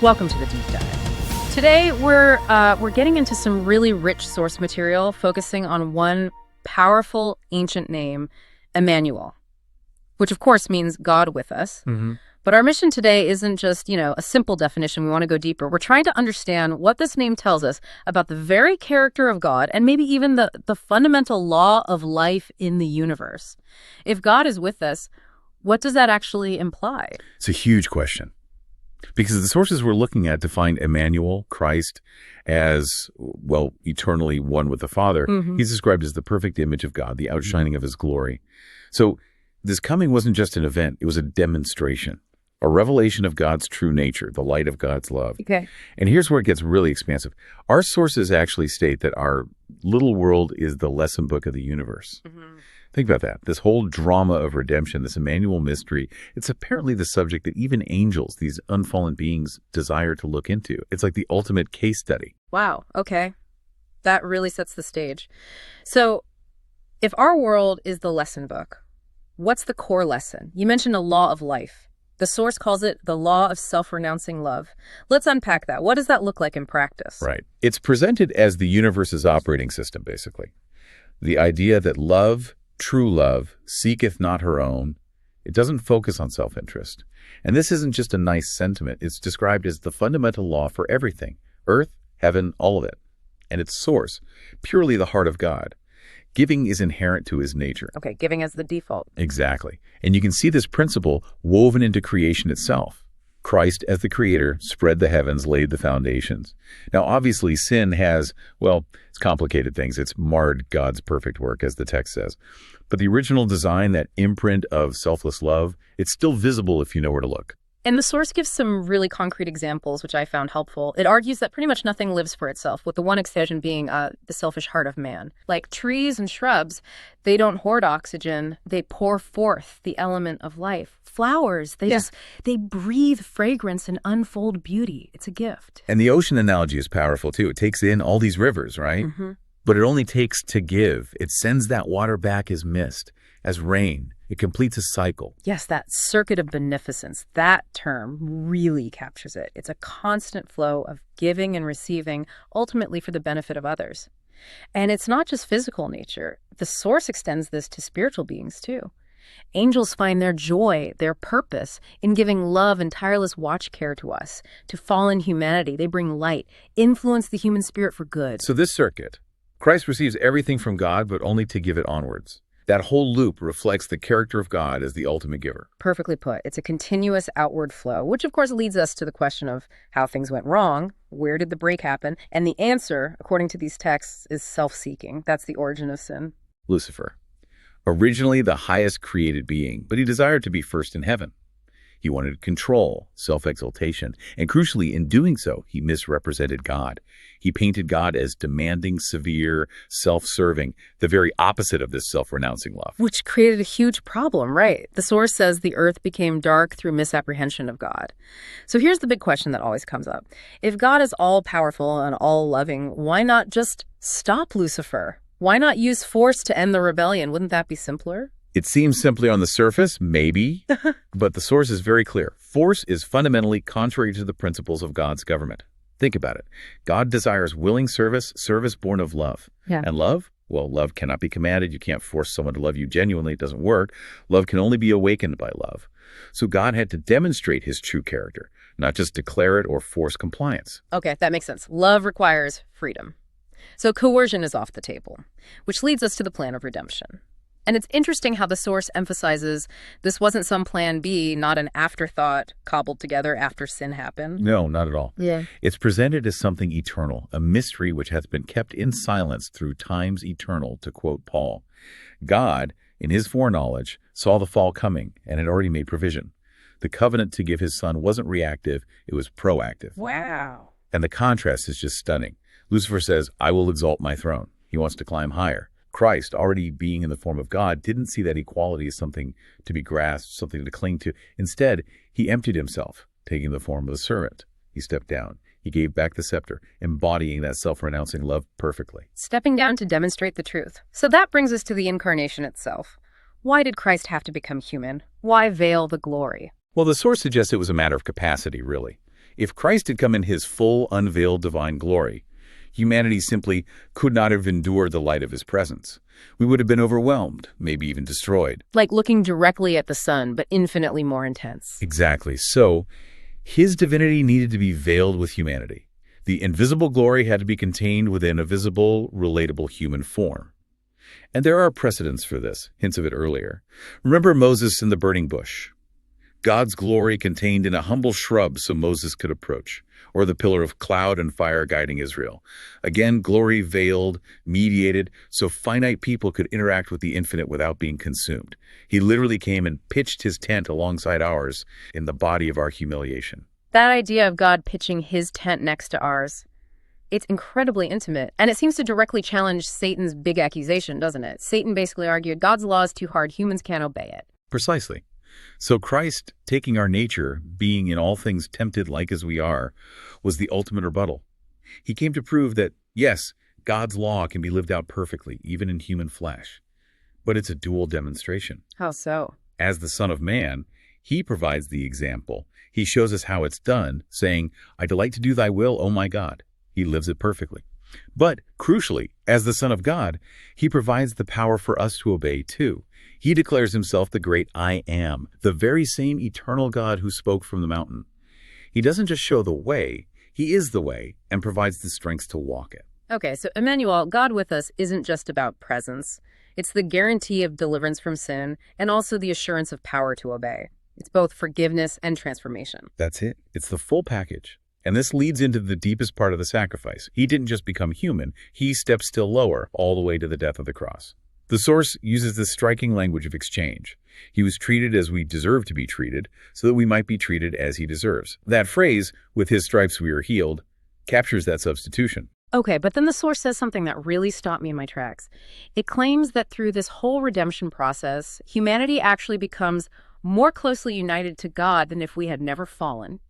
Welcome to the Deep Dive. Today, we're getting into some really rich source material, focusing on one powerful ancient name, Emmanuel, which of course means God with us. Mm-hmm. But our mission today isn't just, a simple definition. We want to go deeper. We're trying to understand what this name tells us about the very character of God and maybe even the fundamental law of life in the universe. If God is with us, what does that actually imply? It's a huge question. Because the sources we're looking at define Emmanuel, Christ, as, well, eternally one with the Father. Mm-hmm. He's described as the perfect image of God, the outshining of his glory. So this coming wasn't just an event, it was a demonstration, a revelation of God's true nature, the light of God's love. Okay. And here's where it gets really expansive. Our sources actually state that our little world is the lesson book of the universe. Mm-hmm. Think about that. This whole drama of redemption, this Emmanuel mystery, it's apparently the subject that even angels, these unfallen beings, desire to look into. It's like the ultimate case study. Wow. Okay. That really sets the stage. So if our world is the lesson book, what's the core lesson? You mentioned a law of life. The source calls it the law of self-renouncing love. Let's unpack that. What does that look like in practice? Right. It's presented as the universe's operating system, basically. The idea that love, true love, seeketh not her own. It doesn't focus on self-interest. And this isn't just a nice sentiment. It's described as the fundamental law for everything. Earth, heaven, all of it. And its source, purely the heart of God. Giving is inherent to his nature. Okay, giving as the default. Exactly. And you can see this principle woven into creation itself. Christ, as the creator, spread the heavens, laid the foundations. Now, obviously, sin has, well, it's complicated things. It's marred God's perfect work, as the text says. But the original design, that imprint of selfless love, it's still visible if you know where to look. And the source gives some really concrete examples, which I found helpful. It argues that pretty much nothing lives for itself, with the one exception being the selfish heart of man. Like trees and shrubs, they don't hoard oxygen. They pour forth the element of life. Flowers, they breathe fragrance and unfold beauty. It's a gift. And the ocean analogy is powerful, too. It takes in all these rivers, right? Mm-hmm. But it only takes to give. It sends that water back as mist, as rain. It completes a cycle. Yes, that circuit of beneficence, that term really captures it. It's a constant flow of giving and receiving, ultimately for the benefit of others. And it's not just physical nature. The source extends this to spiritual beings, too. Angels find their joy, their purpose, in giving love and tireless watch care to us, to fallen humanity. They bring light, influence the human spirit for good. So this circuit, Christ receives everything from God, but only to give it onwards. That whole loop reflects the character of God as the ultimate giver. Perfectly put. It's a continuous outward flow, which of course leads us to the question of how things went wrong. Where did the break happen? And the answer, according to these texts, is self-seeking. That's the origin of sin. Lucifer, originally the highest created being, but he desired to be first in heaven. He wanted control, self-exaltation, and crucially, in doing so, he misrepresented God. He painted God as demanding, severe, self-serving, the very opposite of this self-renouncing love. Which created a huge problem, right? The source says the earth became dark through misapprehension of God. So here's the big question that always comes up. If God is all-powerful and all-loving, why not just stop Lucifer? Why not use force to end the rebellion? Wouldn't that be simpler? It seems simply on the surface, maybe, but the source is very clear. Force is fundamentally contrary to the principles of God's government. Think about it. God desires willing service, service born of love. Yeah. And love? Well, love cannot be commanded. You can't force someone to love you genuinely. It doesn't work. Love can only be awakened by love. So God had to demonstrate his true character, not just declare it or force compliance. Okay, that makes sense. Love requires freedom. So coercion is off the table, which leads us to the plan of redemption. And it's interesting how the source emphasizes this wasn't some plan B, not an afterthought cobbled together after sin happened. No, not at all. Yeah. It's presented as something eternal, a mystery which hath been kept in silence through times eternal, to quote Paul. God, in his foreknowledge, saw the fall coming and had already made provision. The covenant to give his son wasn't reactive, it was proactive. Wow. And the contrast is just stunning. Lucifer says, I will exalt my throne. He wants to climb higher. Christ, already being in the form of God, didn't see that equality as something to be grasped, something to cling to. Instead, he emptied himself, taking the form of a servant. He stepped down. He gave back the scepter, embodying that self-renouncing love perfectly. Stepping down to demonstrate the truth. So that brings us to the incarnation itself. Why did Christ have to become human? Why veil the glory? Well, the source suggests it was a matter of capacity, really. If Christ had come in his full, unveiled divine glory, humanity simply could not have endured the light of his presence. We would have been overwhelmed, maybe even destroyed. Like looking directly at the sun, but infinitely more intense. Exactly. So, his divinity needed to be veiled with humanity. The invisible glory had to be contained within a visible, relatable human form. And there are precedents for this, hints of it earlier. Remember Moses in the burning bush? God's glory contained in a humble shrub so Moses could approach, or the pillar of cloud and fire guiding Israel. Again, glory veiled, mediated, so finite people could interact with the infinite without being consumed. He literally came and pitched his tent alongside ours in the body of our humiliation. That idea of God pitching his tent next to ours, it's incredibly intimate, and it seems to directly challenge Satan's big accusation, doesn't it? Satan basically argued God's law is too hard, humans can't obey it. Precisely. So Christ, taking our nature, being in all things tempted like as we are, was the ultimate rebuttal. He came to prove that, yes, God's law can be lived out perfectly, even in human flesh. But it's a dual demonstration. How so? As the Son of Man, he provides the example. He shows us how it's done, saying, I delight to do thy will, O my God. He lives it perfectly. But, crucially, as the Son of God, he provides the power for us to obey too. He declares himself the great I Am, the very same eternal God who spoke from the mountain. He doesn't just show the way, he is the way and provides the strength to walk it. Okay, so Emmanuel, God with us, isn't just about presence. It's the guarantee of deliverance from sin and also the assurance of power to obey. It's both forgiveness and transformation. That's it. It's the full package. And this leads into the deepest part of the sacrifice. He didn't just become human, he stepped still lower, all the way to the death of the cross. The source uses this striking language of exchange. He was treated as we deserve to be treated, so that we might be treated as he deserves. That phrase, with his stripes we are healed, captures that substitution. Okay, but then the source says something that really stopped me in my tracks. It claims that through this whole redemption process, humanity actually becomes more closely united to God than if we had never fallen.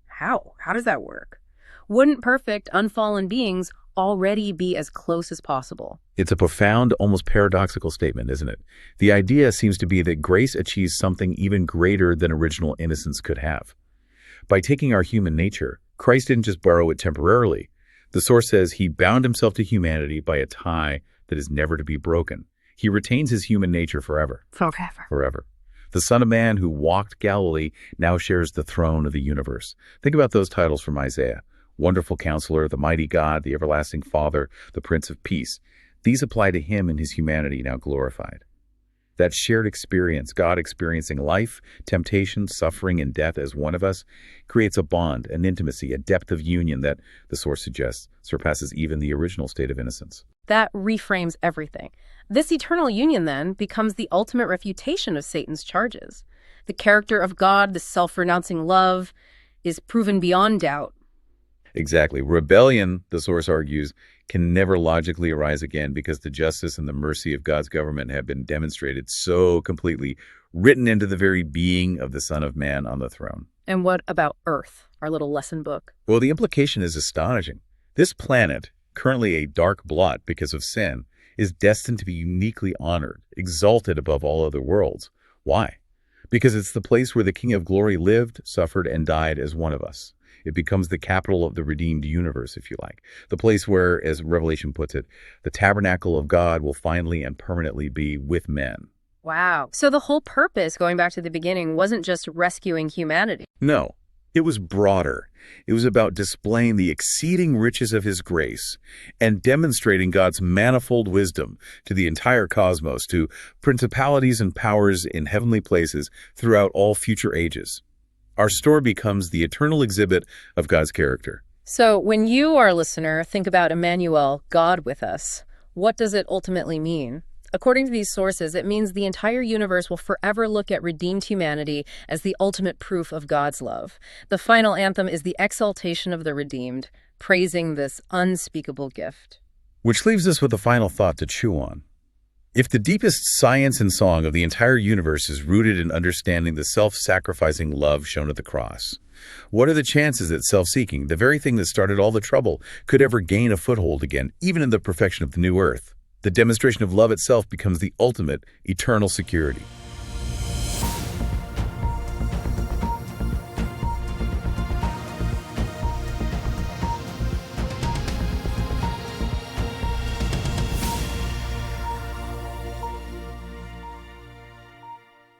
How? How does that work? Wouldn't perfect, unfallen beings already be as close as possible? It's a profound, almost paradoxical statement, isn't it? The idea seems to be that grace achieves something even greater than original innocence could have. By taking our human nature, Christ didn't just borrow it temporarily. The source says he bound himself to humanity by a tie that is never to be broken. He retains his human nature forever. Forever. Forever. The Son of Man who walked Galilee now shares the throne of the universe. Think about those titles from Isaiah. Wonderful Counselor, the Mighty God, the Everlasting Father, the Prince of Peace. These apply to him in his humanity now glorified. That shared experience, God experiencing life, temptation, suffering, and death as one of us, creates a bond, an intimacy, a depth of union that, the source suggests, surpasses even the original state of innocence. That reframes everything. This eternal union, then, becomes the ultimate refutation of Satan's charges. The character of God, the self-renouncing love, is proven beyond doubt. Exactly. Rebellion, the source argues, can never logically arise again because the justice and the mercy of God's government have been demonstrated so completely, written into the very being of the Son of Man on the throne. And what about Earth, our little lesson book? Well, the implication is astonishing. This planet, currently a dark blot because of sin, is destined to be uniquely honored, exalted above all other worlds. Why? Because it's the place where the King of Glory lived, suffered, and died as one of us. It becomes the capital of the redeemed universe, if you like. The place where, as Revelation puts it, the tabernacle of God will finally and permanently be with men. Wow. So the whole purpose, going back to the beginning, wasn't just rescuing humanity. No, it was broader. It was about displaying the exceeding riches of his grace and demonstrating God's manifold wisdom to the entire cosmos, to principalities and powers in heavenly places throughout all future ages. Our story becomes the eternal exhibit of God's character. So when you, our listener, think about Emmanuel, God with us, what does it ultimately mean? According to these sources, it means the entire universe will forever look at redeemed humanity as the ultimate proof of God's love. The final anthem is the exaltation of the redeemed, praising this unspeakable gift. Which leaves us with a final thought to chew on. If the deepest science and song of the entire universe is rooted in understanding the self-sacrificing love shown at the cross, what are the chances that self-seeking, the very thing that started all the trouble, could ever gain a foothold again, even in the perfection of the new earth? The demonstration of love itself becomes the ultimate, eternal security.